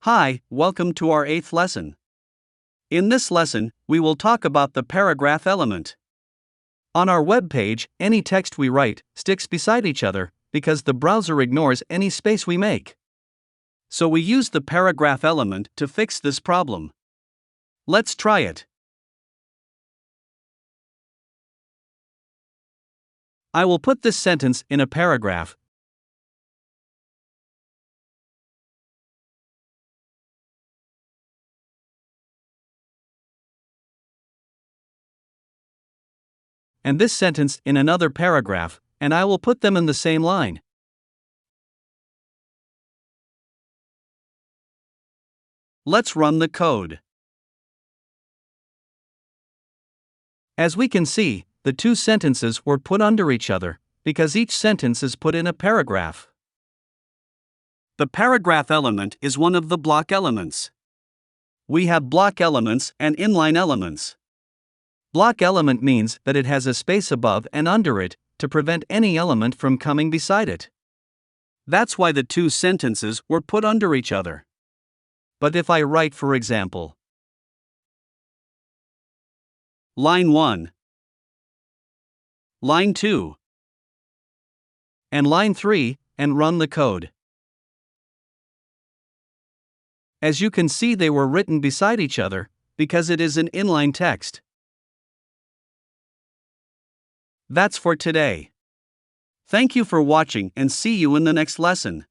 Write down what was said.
Hi, welcome to our 8th lesson. In this lesson, we will talk about the paragraph element. On our web page, any text we write sticks beside each other because the browser ignores any space we make. So we use the paragraph element to fix this problem. Let's try it. I will put this sentence in a paragraph. And this sentence in another paragraph, and I will put them in the same line. Let's run the code. As we can see, the two sentences were put under each other, because each sentence is put in a paragraph. The paragraph element is one of the block elements. We have block elements and inline elements. Block element means that it has a space above and under it to prevent any element from coming beside it. That's why the two sentences were put under each other. But if I write, for example, line 1, line 2, and line 3, and run the code. As you can see, they were written beside each other because it is an inline text. That's for today. Thank you for watching and see you in the next lesson.